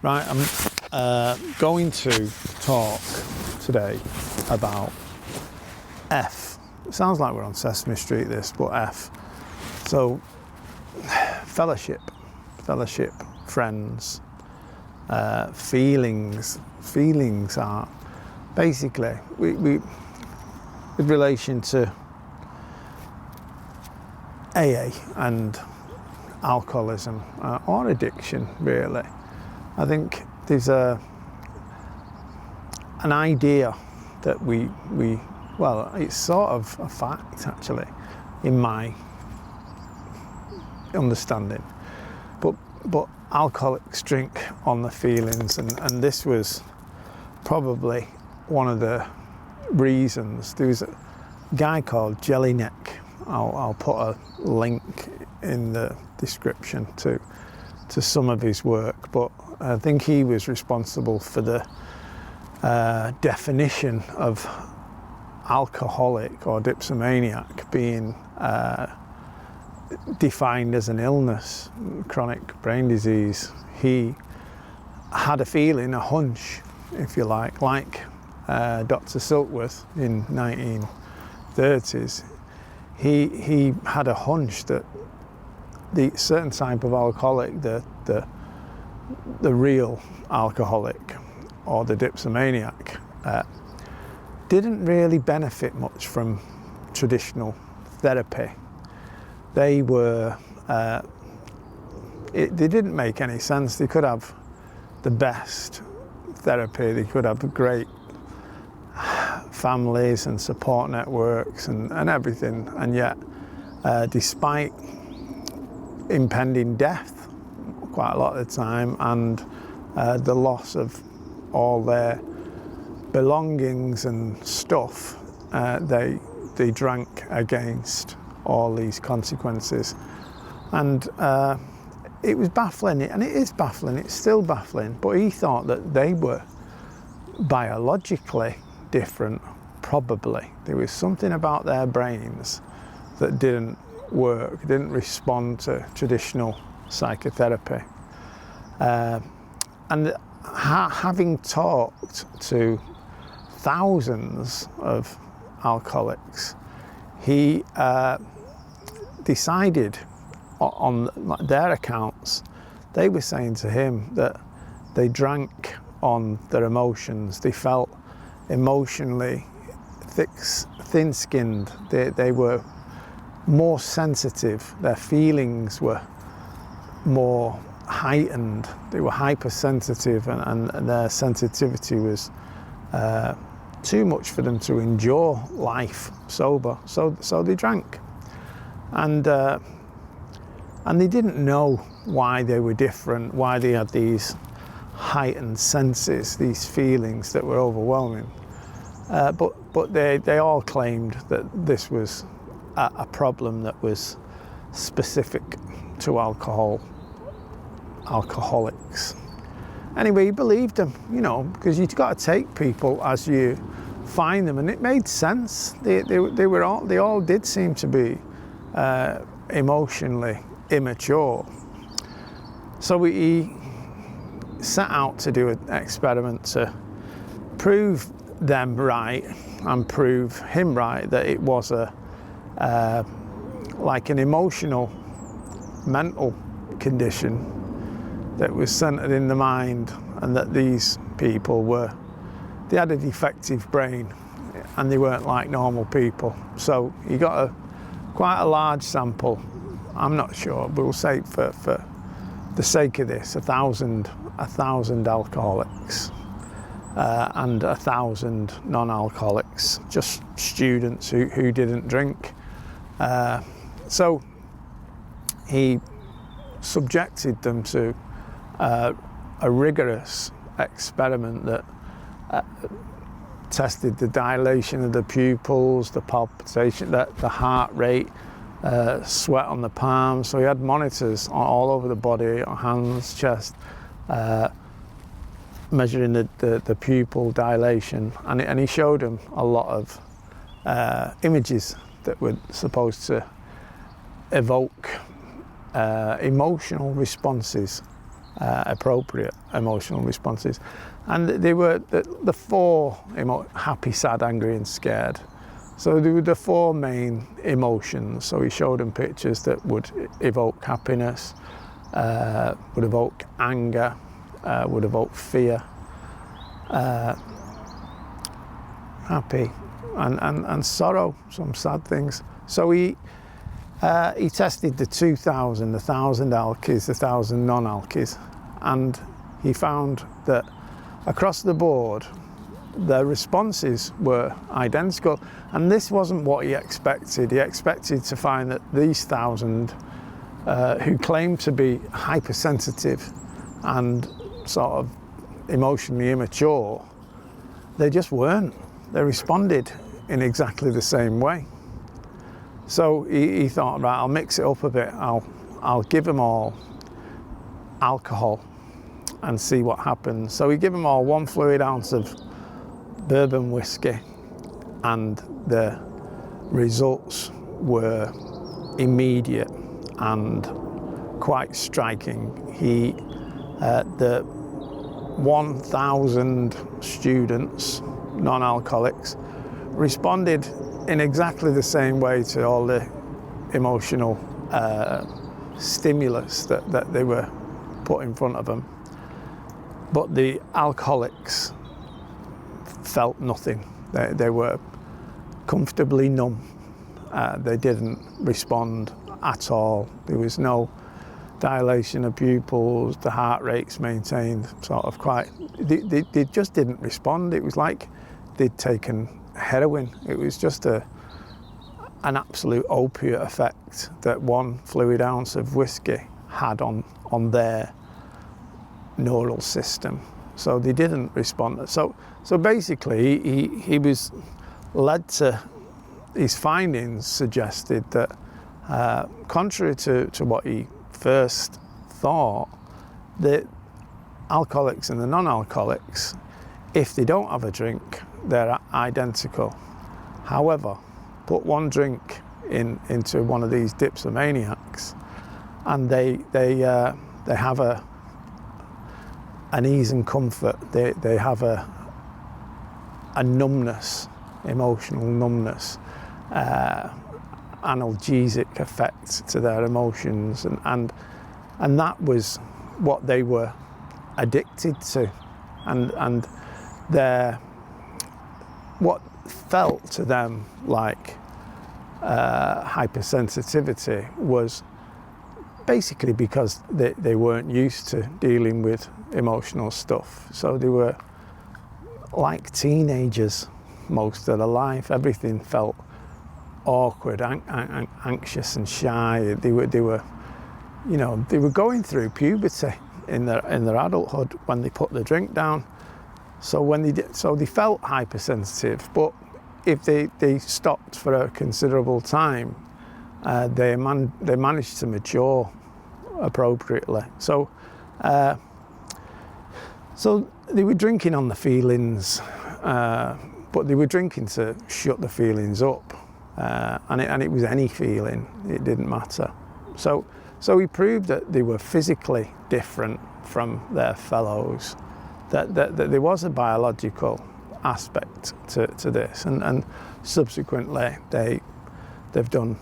Right, I'm going to talk today about F. It sounds like we're on Sesame Street, this, but F. So, fellowship, friends, feelings. Feelings are basically, we with relation to AA and alcoholism or addiction, really. I think there's an idea that well, it's sort of a fact actually, in my understanding. But alcoholics drink on the feelings, and this was probably one of the reasons. There was a guy called Jellyneck. I'll put a link in the description to some of his work, but I think he was responsible for the definition of alcoholic or dipsomaniac being defined as an illness, chronic brain disease. He had a feeling, a hunch, if you like Dr. Silkworth in 1930s. He had a hunch that the certain type of alcoholic, the real alcoholic or the dipsomaniac, didn't really benefit much from traditional therapy. They were, they didn't make any sense. They could have the best therapy, they could have great families and support networks and everything, and yet despite impending death quite a lot of the time and the loss of all their belongings and stuff, they drank against all these consequences. And it was baffling, and it is baffling, it's still baffling, but he thought that they were biologically different. Probably there was something about their brains that didn't work, didn't respond to traditional psychotherapy. And having talked to thousands of alcoholics, he decided on their accounts, they were saying to him that they drank on their emotions. They felt emotionally thin-skinned. They were more sensitive. Their feelings were more heightened. They were hypersensitive, and their sensitivity was too much for them to endure life sober. So they drank, and they didn't know why they were different, why they had these heightened senses, these feelings that were overwhelming. But they all claimed that this was a problem that was specific to alcoholics. Anyway, he believed them, because you've got to take people as you find them, and it made sense. They all did seem to be emotionally immature. So he set out to do an experiment to prove them right and prove him right, that it was like an emotional, mental condition that was centered in the mind, and that these people they had a defective brain and they weren't like normal people. So he got quite a large sample. I'm not sure, but we'll say for the sake of this, 1,000 alcoholics and 1,000 non-alcoholics, just students who didn't drink. So he subjected them to a rigorous experiment that tested the dilation of the pupils, the palpitation, the heart rate, sweat on the palms. So he had monitors all over the body, hands, chest, measuring the pupil dilation, and he showed them a lot of images that were supposed to evoke emotional responses appropriate emotional responses. And they were the four, happy, sad, angry and scared. So they were the four main emotions. So he showed them pictures that would evoke happiness, would evoke anger, would evoke fear, happy, and sorrow, some sad things. So he tested the 2,000, the 1,000 alkies, the 1,000 non-alkies, and he found that across the board, their responses were identical. And this wasn't what he expected. He expected to find that these 1,000 who claimed to be hypersensitive and sort of emotionally immature, they just weren't. They responded in exactly the same way. So he thought, right, I'll mix it up a bit. I'll give them all alcohol and see what happens. So he gave them all 1 fluid ounce of bourbon whiskey, and the results were immediate and quite striking. The 1,000 students, non-alcoholics, responded in exactly the same way to all the emotional stimulus that they were put in front of them. But the alcoholics felt nothing. They were comfortably numb. They didn't respond at all. There was no dilation of pupils. The heart rates maintained sort of quite. They just didn't respond. It was like they'd taken heroin. It was just an absolute opiate effect that 1 fluid ounce of whiskey had on their neural system. So they didn't respond. So basically, he was led to, his findings suggested that, contrary to what he first thought, the alcoholics and the non-alcoholics, if they don't have a drink, they're identical. However, put 1 drink into one of these dipsomaniacs, and they have an ease and comfort. They have a numbness, emotional numbness, analgesic effect to their emotions, and that was what they were addicted to, and what felt to them like hypersensitivity was basically because they weren't used to dealing with emotional stuff. So they were like teenagers most of their life. Everything felt awkward, anxious and shy. They were going through puberty in their adulthood when they put the drink down. So they felt hypersensitive, but if they stopped for a considerable time, they managed to mature appropriately. So they were drinking on the feelings, but they were drinking to shut the feelings up, and it was any feeling. It didn't matter. So he proved that they were physically different from their fellows, that there was a biological aspect to this, and subsequently they've done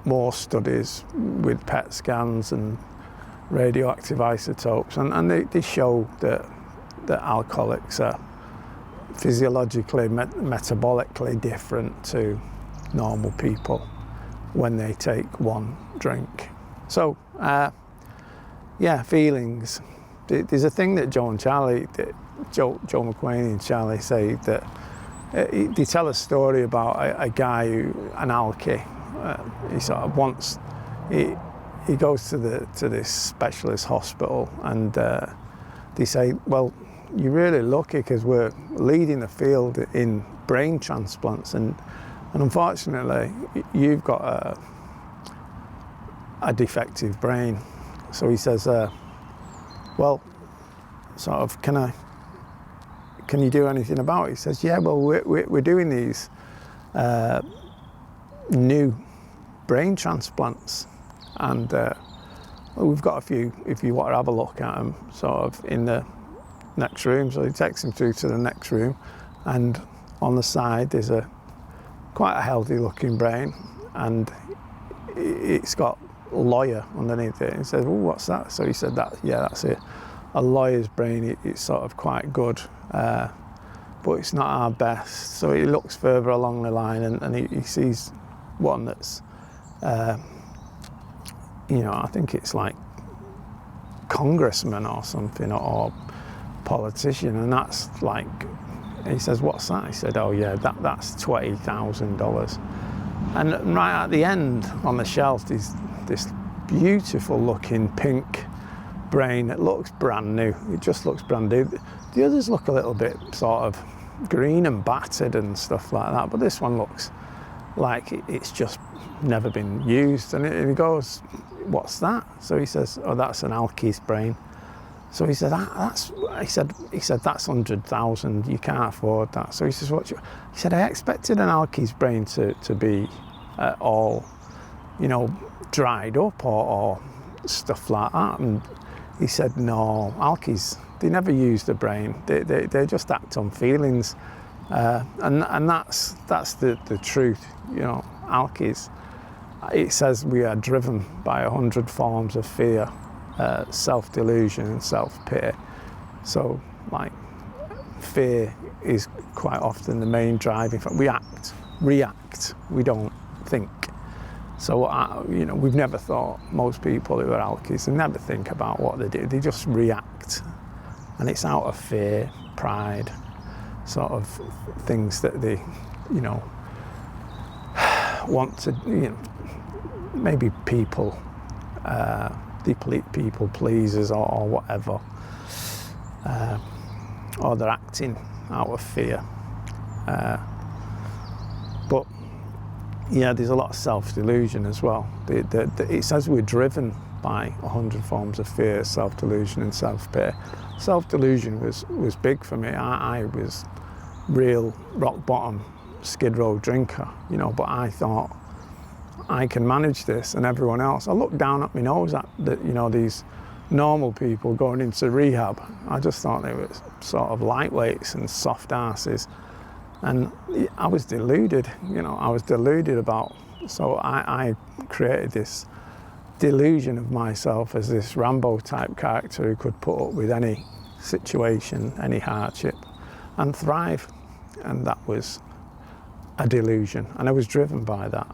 more studies with PET scans and radioactive isotopes, and they show that alcoholics are physiologically, metabolically different to normal people when they take 1 drink. So, feelings. There's a thing that Joe McQueen and Charlie say, that they tell a story about a guy an alkie. He sort of wants. He goes to this specialist hospital, and they say, well, you're really lucky because we're leading the field in brain transplants, and unfortunately you've got a defective brain. So he says, well, sort of, can you do anything about it? He says, yeah, well, we're doing these new brain transplants, and we've got a few, if you want to have a look at them, sort of in the next room. So he takes him through to the next room, and on the side there's quite a healthy looking brain, and it's got lawyer underneath it. He says, "Oh, what's that?" So he said, that's a lawyer's brain. It's sort of quite good, but it's not our best." So he looks further along the line, and he sees one that's, I think it's like congressman or something, or politician, and that's like, he says, "What's that?" He said, "Oh yeah, that's $20,000. And right at the end on the shelf is this beautiful looking pink brain. It looks brand new. It just looks brand new. The others look a little bit sort of green and battered and stuff like that, but this one looks like it's just never been used." And he goes, "What's that?" So he says, "Oh, that's an Alki's brain." So he said, he said, "That's 100,000. You can't afford that." So he says, "What?" He said, "I expected an Alki's brain to be all, dried up or stuff like that." And he said, "No, Alki's, they never use the brain. They just act on feelings, and that's the truth. Alki's. It says we are driven by 100 forms of fear, self-delusion and self-pity. So, like, fear is quite often the main driving factor. We react. We don't think. So, we've never thought, most people who are Alkies, they never think about what they do. They just react. And it's out of fear, pride, sort of things that they, want to, maybe people, people pleasers or whatever. Or they're acting out of fear. But yeah, there's a lot of self-delusion as well. It says we're driven by 100 forms of fear, self-delusion and self-pity. Self-delusion was big for me. I was real rock bottom, skid row drinker, but I thought I can manage this, and everyone else. I looked down at my nose at these normal people going into rehab. I just thought they were sort of lightweights and soft asses. And I was deluded, about, so I created this delusion of myself as this Rambo type character who could put up with any situation, any hardship, and thrive. And that was a delusion, and I was driven by that.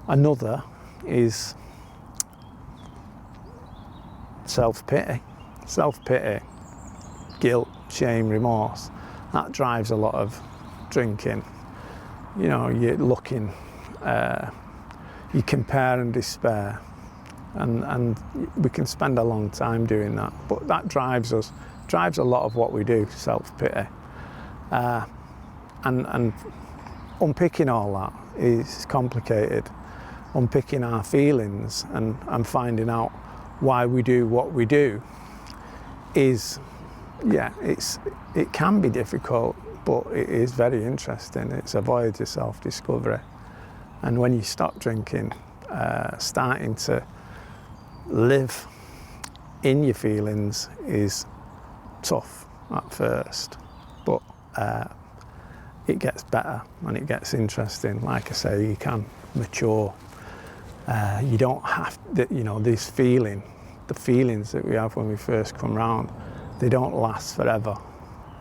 Another is self-pity. Self-pity, guilt, shame, remorse. That drives a lot of drinking. You're looking, you compare and despair, and we can spend a long time doing that. But that drives a lot of what we do, self-pity. And unpicking all that is complicated. Unpicking our feelings and finding out why we do what we do is, it can be difficult, but it is very interesting. It's a voyage of self-discovery. And when you stop drinking, starting to live in your feelings is tough at first, but it gets better and it gets interesting. Like I say, you can mature. You don't have this feeling, the feelings that we have when we first come round, they don't last forever.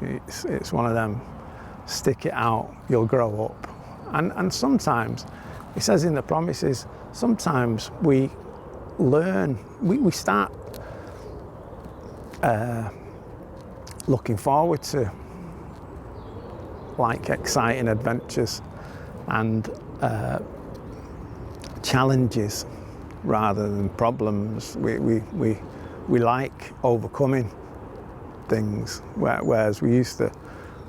It's one of them, stick it out, you'll grow up. And sometimes, it says in the promises, sometimes we learn, we start looking forward to like exciting adventures and challenges rather than problems. We like overcoming things, whereas we used to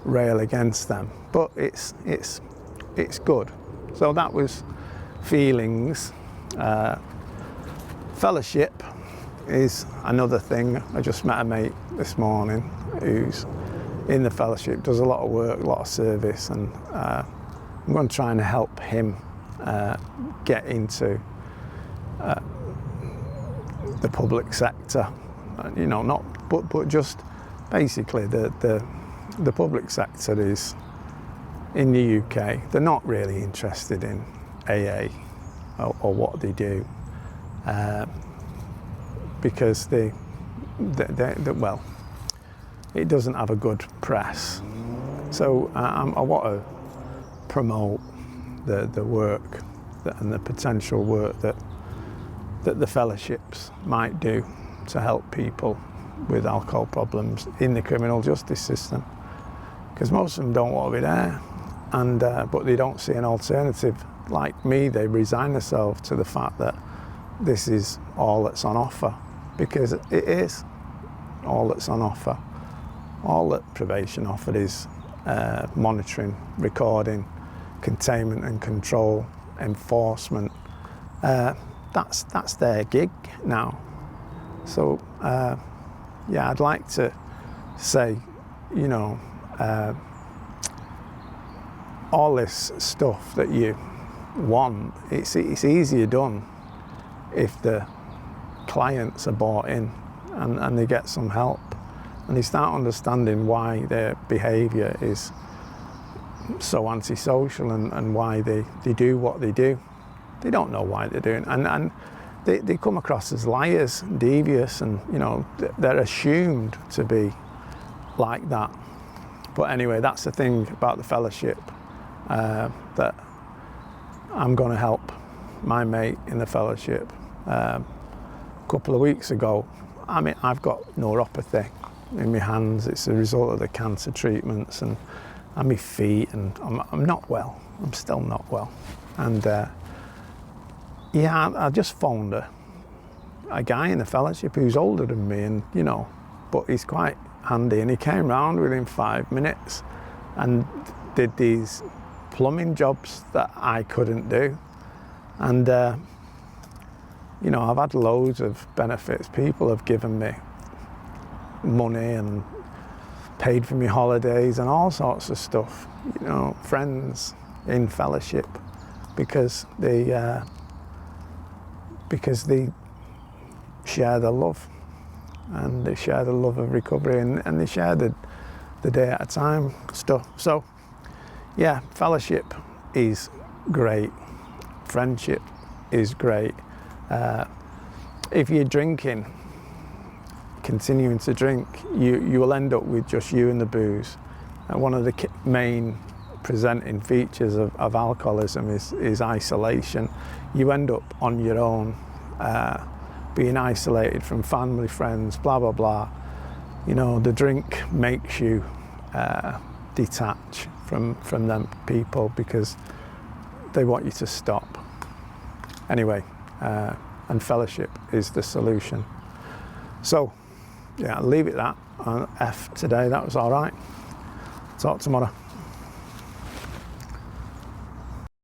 rail against them. But it's good. So that was feelings. Fellowship is another thing. I just met a mate this morning who's in the fellowship, does a lot of work, a lot of service, and I'm going to try and help him get into the public sector, you know, but just basically the public sector is, in the UK, they're not really interested in AA or what they do, because they well, it doesn't have a good press. So I want to promote the work and the potential work that the fellowships might do to help people with alcohol problems in the criminal justice system, because most of them don't want to be there, and but they don't see an alternative. Like me, they resign themselves to the fact that this is all that's on offer, because it is all that's on offer. All that probation offered is monitoring, recording, containment and control, enforcement. That's their gig now. So yeah, I'd like to say, you know, all this stuff that you want, it's easier done if the clients are bought in and they get some help and they start understanding why their behaviour is so antisocial and why they do what they do. They don't know why they're doing, and they come across as liars, devious, and you know, they're assumed to be like that. But anyway, that's the thing about the fellowship, that I'm going to help my mate in the fellowship. A couple of weeks ago, I mean, I've got neuropathy in my hands. It's a result of the cancer treatments, and my feet, and I'm not well. I'm still not well. And yeah, I just phoned a guy in the fellowship who's older than me, and you know, but he's quite handy, and he came round within 5 minutes and did these plumbing jobs that I couldn't do. And you know, I've had loads of benefits. People have given me money and paid for me holidays and all sorts of stuff, you know, friends in fellowship, because they share the love, and they share the love of recovery, and they share the day at a time stuff. So yeah, fellowship is great, friendship is great. If you're drinking, continuing to drink, you will end up with just you and the booze. And one of the main presenting features of alcoholism is isolation. You end up on your own, being isolated from family, friends, blah, blah, blah. You know, the drink makes you detach from them people because they want you to stop. Anyway, and fellowship is the solution. So, yeah, I'll leave it that on F today. That was all right. Talk tomorrow.